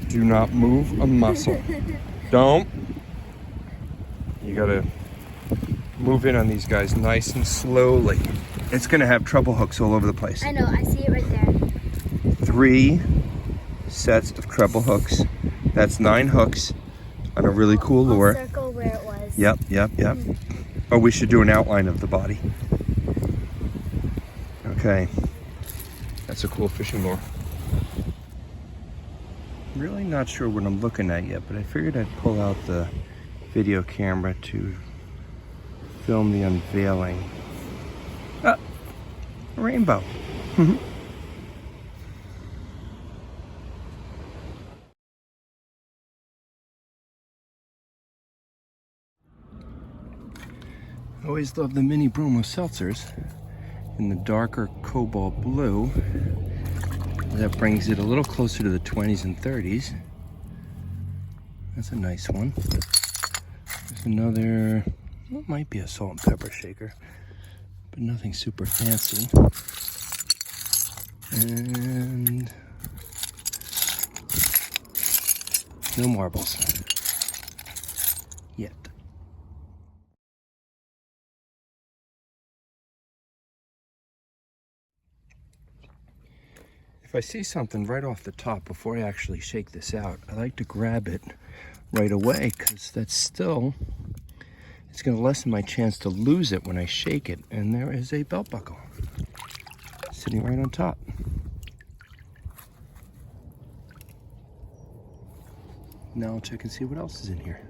Do not move a muscle. Don't. You gotta move in on these guys nice and slowly. It's gonna have treble hooks all over the place. I know, I see it right there. 3 sets of treble hooks. That's 9 hooks on a really cool lure. I'll circle where it was. Yep. Oh, we should do an outline of the body. Okay. That's a cool fishing lure. Really not sure what I'm looking at yet, but I figured I'd pull out the video camera to film the unveiling. Ah, a rainbow. I always love the mini Bromo seltzers in the darker cobalt blue. That brings it a little closer to the 20s and 30s. That's a nice one. There's another, well, it might be a salt and pepper shaker, but nothing super fancy. And no marbles yet. If I see something right off the top before I actually shake this out, I like to grab it right away, because that's still, it's going to lessen my chance to lose it when I shake it. And there is a belt buckle sitting right on top. Now I'll check and see what else is in here.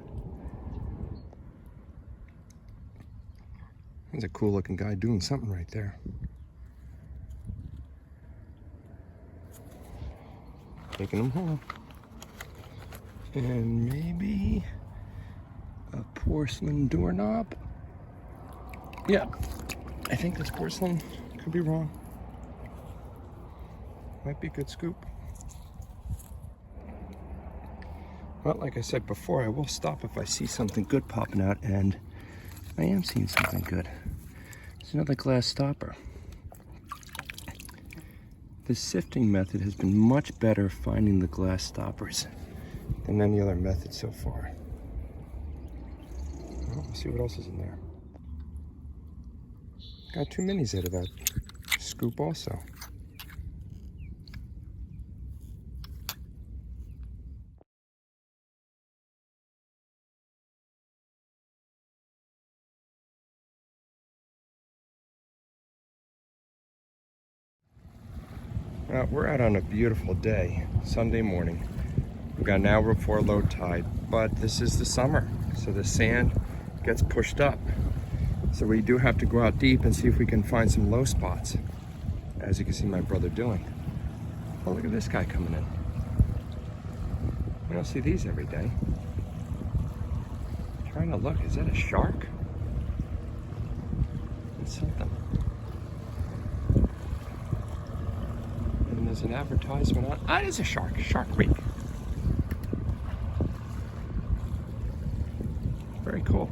There's a cool looking guy doing something right there. Taking them home. And maybe a porcelain doorknob. Yeah, I think that's porcelain. Could be wrong. Might be a good scoop. Well, like I said before, I will stop if I see something good popping out, and I am seeing something good. It's another glass stopper. The sifting method has been much better finding the glass stoppers than any other method so far. Well, let's see what else is in there. Got 2 minis out of that scoop also. We're out on a beautiful day, Sunday morning. We've got an hour before low tide, but this is the summer, so the sand gets pushed up. So we do have to go out deep and see if we can find some low spots, as you can see my brother doing. Oh, look at this guy coming in. We don't see these every day. I'm trying to look, is that a shark? It's something. And there's an advertisement on, ah, it's a shark, Shark Week. Very cool.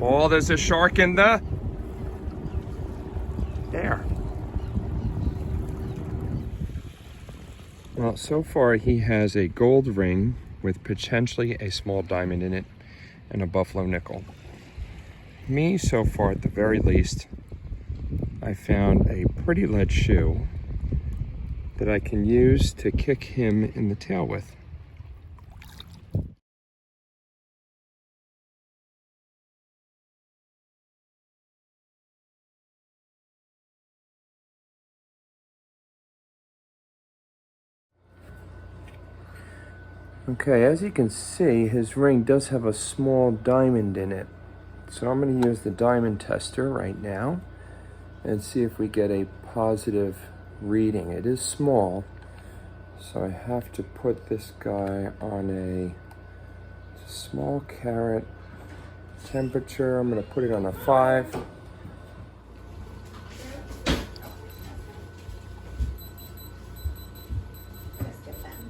Oh, there's a shark in the there. Well, so far he has a gold ring with potentially a small diamond in it and a buffalo nickel. Me, so far at the very least, I found a pretty lead shoe that I can use to kick him in the tail with. Okay, as you can see, his ring does have a small diamond in it. So I'm going to use the diamond tester right now and see if we get a positive reading. It is small, so I have to put this guy on a small carat temperature. I'm going to put it on a 5.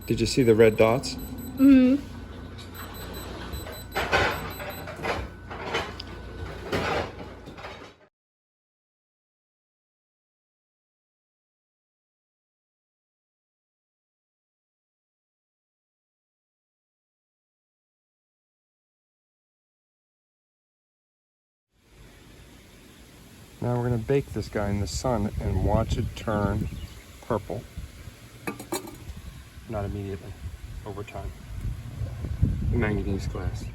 Did you see the red dots? Mm-hmm. Now we're gonna bake this guy in the sun and watch it turn purple. Not immediately, over time. Manganese glass.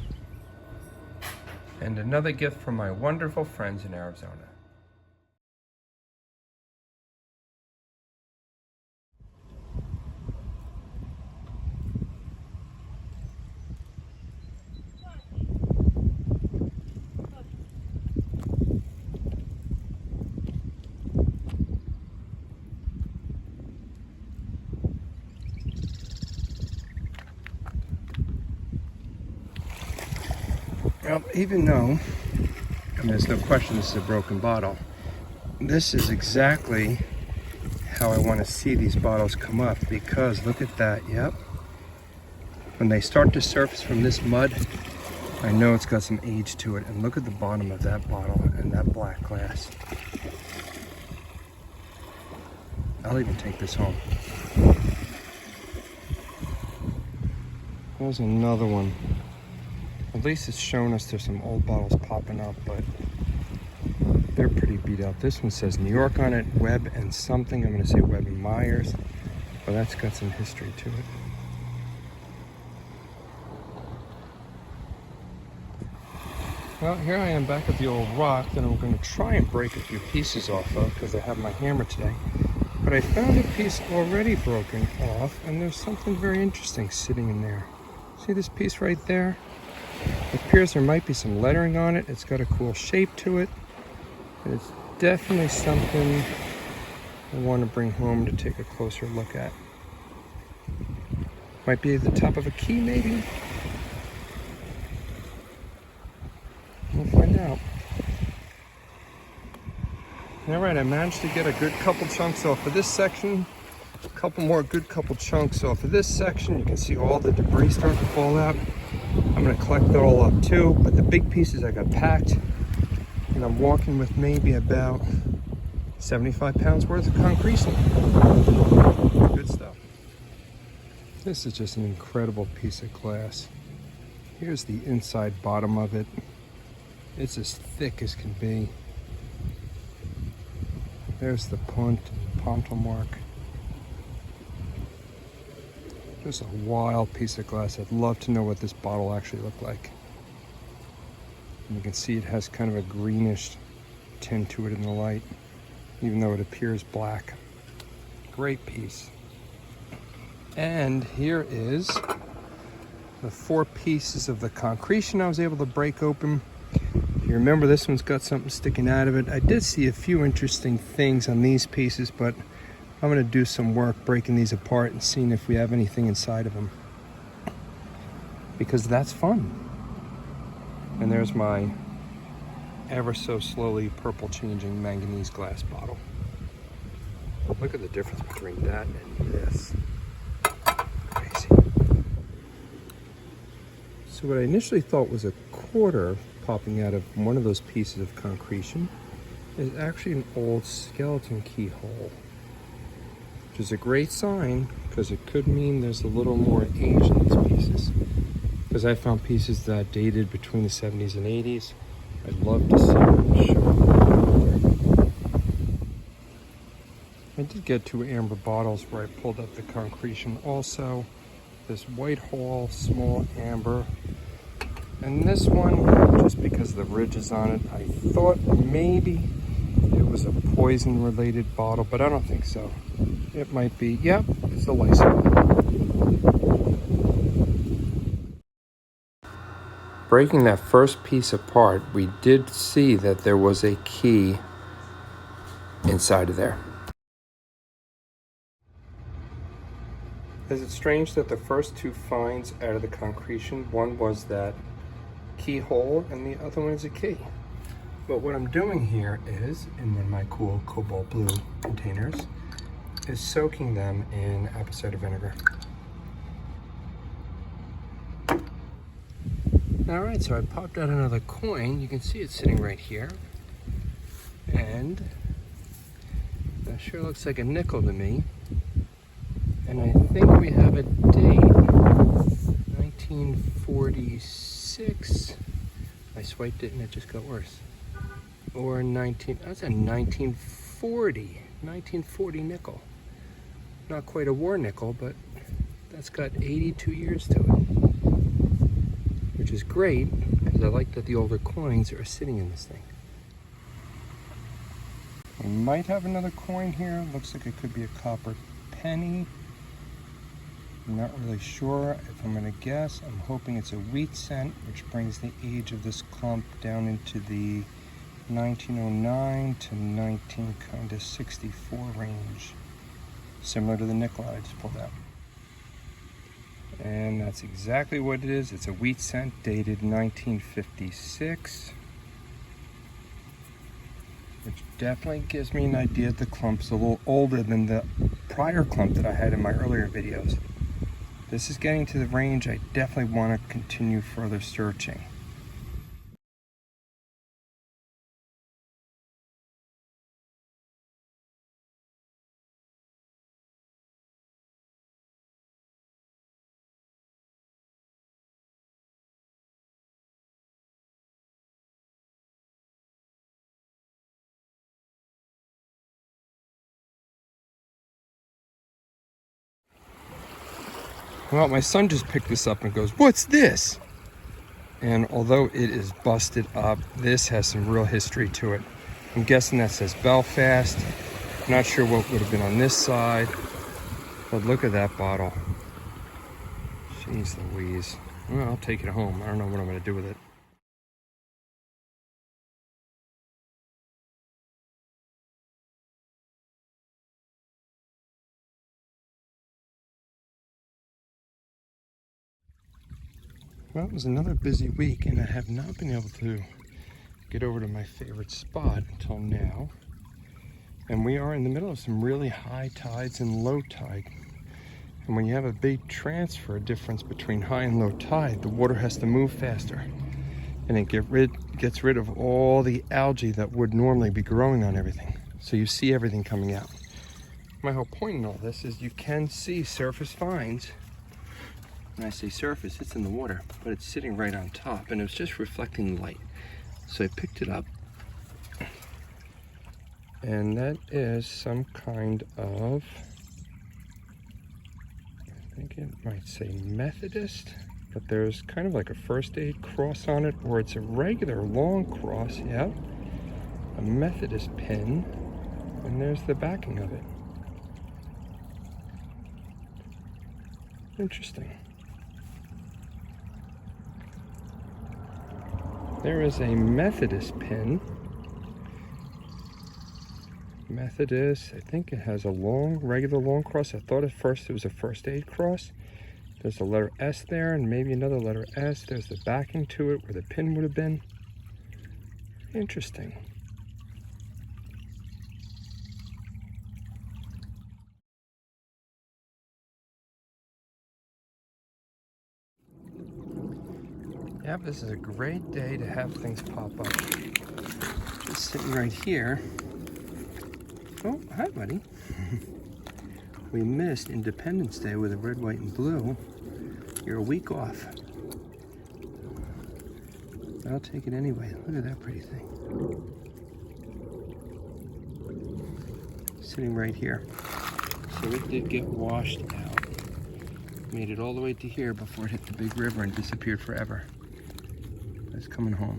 And another gift from my wonderful friends in Arizona. Well, even though, there's no question this is a broken bottle, this is exactly how I want to see these bottles come up, because look at that, yep. When they start to surface from this mud, I know it's got some age to it. And look at the bottom of that bottle and that black glass. I'll even take this home. There's another one. At least it's showing us there's some old bottles popping up, but they're pretty beat up. This one says New York on it, Webb and something. I'm gonna say Webb and Myers, but that's got some history to it. Well, here I am back at the old rock that I'm gonna try and break a few pieces off of because I have my hammer today. But I found a piece already broken off, and there's something very interesting sitting in there. See this piece right there? It appears there might be some lettering on it. It's got a cool shape to it. And it's definitely something I want to bring home to take a closer look at. Might be the top of a key, maybe? We'll find out. All right, I managed to get a good couple chunks off of this section. A couple more good couple chunks off of this section. You can see all the debris start to fall out. I'm gonna collect that all up too, but the big pieces I got packed, and I'm walking with maybe about 75 pounds worth of concretion. Good stuff. This is just an incredible piece of glass. Here's the inside bottom of it. It's as thick as can be. There's the pontal mark. Just a wild piece of glass. I'd love to know what this bottle actually looked like. And you can see it has kind of a greenish tint to it in the light, even though it appears black. Great piece. And here is the 4 pieces of the concretion I was able to break open. If you remember, this one's got something sticking out of it. I did see a few interesting things on these pieces, but I'm gonna do some work breaking these apart and seeing if we have anything inside of them, because that's fun. And there's my ever so slowly purple changing manganese glass bottle. Look at the difference between that and this. Crazy. So what I initially thought was a quarter popping out of one of those pieces of concretion is actually an old skeleton keyhole, which is a great sign, because it could mean there's a little more age in these pieces. Because I found pieces that dated between the 70s and 80s. I'd love to see them show. I did get 2 amber bottles where I pulled up the concretion also. This white hole, small amber. And this one, just because of the ridges on it, I thought maybe it was a poison related bottle, but I don't think so. It might be, yeah, it's the Lysol. Breaking that first piece apart, we did see that there was a key inside of there. Is it strange that the first 2 finds out of the concretion, one was that keyhole and the other one is a key? But what I'm doing here is, in one of my cool cobalt blue containers, is soaking them in apple cider vinegar. All right, so I popped out another coin. You can see it sitting right here. And that sure looks like a nickel to me. And I think we have a date, 1946. I swiped it and it just got worse. Or 19, that's a 1940 nickel. Not quite a war nickel, but that's got 82 years to it. Which is great, because I like that the older coins are sitting in this thing. We might have another coin here. Looks like it could be a copper penny. I'm not really sure. If I'm going to guess, I'm hoping it's a wheat cent, which brings the age of this clump down into the 1909 to 1964 range. Similar to the nickel I just pulled out. And that's exactly what it is. It's a wheat cent dated 1956. Which definitely gives me an idea that the clump's a little older than the prior clump that I had in my earlier videos. This is getting to the range I definitely want to continue further searching. Well, my son just picked this up and goes, "What's this?" And although it is busted up, this has some real history to it. I'm guessing that says Belfast. Not sure what would have been on this side, but look at that bottle. Jeez Louise. Well, I'll take it home. I don't know what I'm going to do with it. Well, it was another busy week, and I have not been able to get over to my favorite spot until now. And we are in the middle of some really high tides and low tide. And when you have a big transfer difference between high and low tide, the water has to move faster. And it gets rid of all the algae that would normally be growing on everything. So you see everything coming out. My whole point in all this is you can see surface vines. When I say surface, it's in the water, but it's sitting right on top, and it was just reflecting light. So I picked it up, and that is some kind of, I think it might say Methodist, but there's kind of like a first aid cross on it, or it's a regular long cross, yeah, a Methodist pin, and there's the backing of it. Interesting. There is a Methodist pin. Methodist, I think it has a regular long cross. I thought at first it was a first aid cross. There's a letter S there and maybe another letter S. There's the backing to it where the pin would have been. Interesting. Yep, this is a great day to have things pop up. Just sitting right here. Oh, hi, buddy. We missed Independence Day with a red, white, and blue. You're a week off. I'll take it anyway. Look at that pretty thing. Sitting right here. So it did get washed out. Made it all the way to here before it hit the big river and disappeared forever. It's coming home.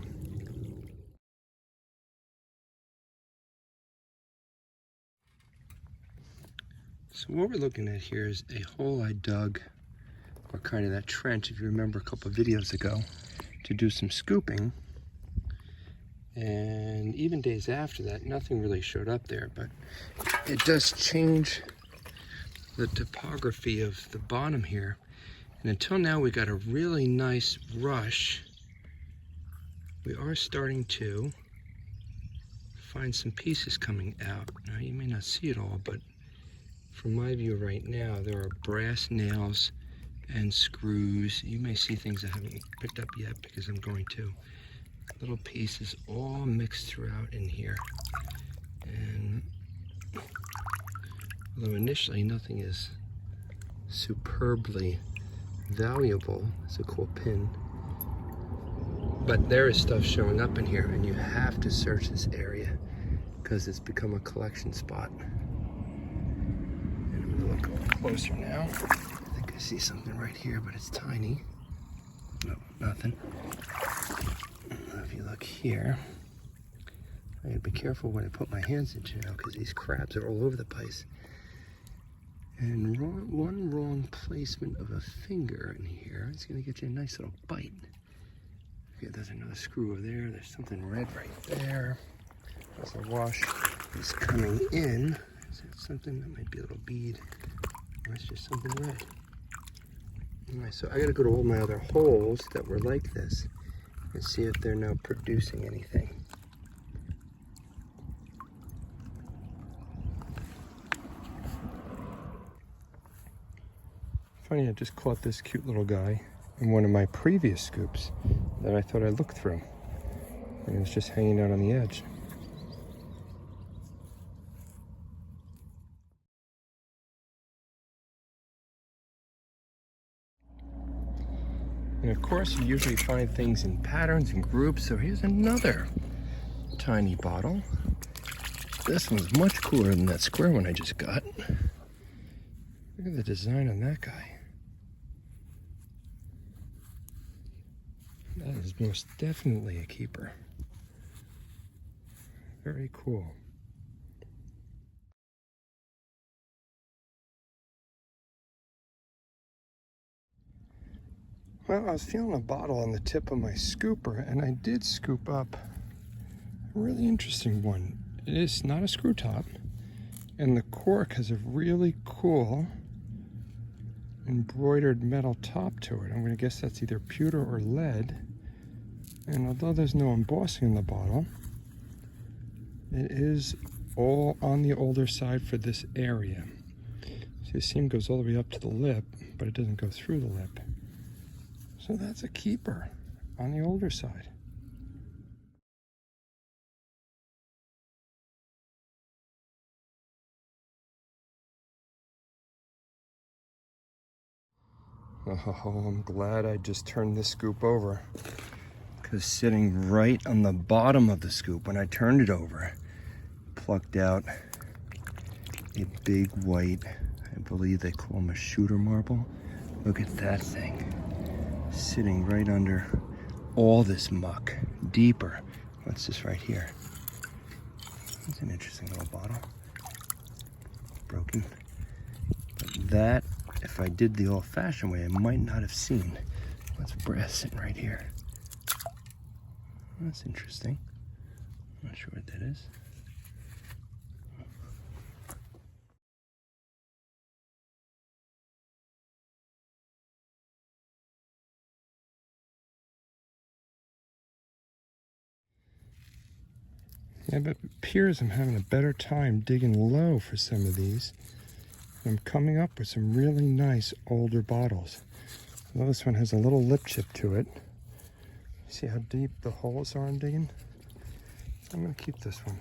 So what we're looking at here is a hole I dug, or kind of that trench, if you remember a couple of videos ago, to do some scooping. And even days after that, nothing really showed up there, but it does change the topography of the bottom here. And until now, we got a really nice rush. We are starting to find some pieces coming out. Now, you may not see it all, but from my view right now, there are brass nails and screws. You may see things I haven't picked up yet because I'm going to. Little pieces all mixed throughout in here. And although initially nothing is superbly valuable, it's a cool pin. But there is stuff showing up in here, and you have to search this area because it's become a collection spot. And I'm gonna look closer now. I think I see something right here, but it's tiny. No, nothing. If you look here, I gotta be careful when I put my hands into it because these crabs are all over the place. And one wrong placement of a finger in here is gonna get you a nice little bite. Okay, there's another screw over there. There's something red right there. As the wash is coming in, is that something that might be a little bead? Or it's just something red. Anyway, so I gotta go to all my other holes that were like this and see if they're now producing anything. Funny, I just caught this cute little guy in one of my previous scoops that I thought I looked through. And it was just hanging out on the edge. And of course, you usually find things in patterns and groups. So here's another tiny bottle. This one's much cooler than that square one I just got. Look at the design on that guy. That is most definitely a keeper. Very cool. Well, I was feeling a bottle on the tip of my scooper, and I did scoop up a really interesting one. It is not a screw top, and the cork has a really cool embroidered metal top to it. I'm going to guess that's either pewter or lead. And although there's no embossing in the bottle, it is all on the older side for this area. So the seam goes all the way up to the lip, but it doesn't go through the lip. So that's a keeper on the older side. Oh, I'm glad I just turned this scoop over, because sitting right on the bottom of the scoop when I turned it over, plucked out a big white, I believe they call them a shooter marble. Look at that thing, sitting right under all this muck, deeper. What's this right here? It's an interesting little bottle, broken. But that, if I did the old-fashioned way, I might not have seen. What's brass sitting right here? That's interesting. Not sure what that is. Yeah, but it appears I'm having a better time digging low for some of these. I'm coming up with some really nice older bottles. Well, this one has a little lip chip to it. See how deep the holes are I'm digging? I'm gonna keep this one.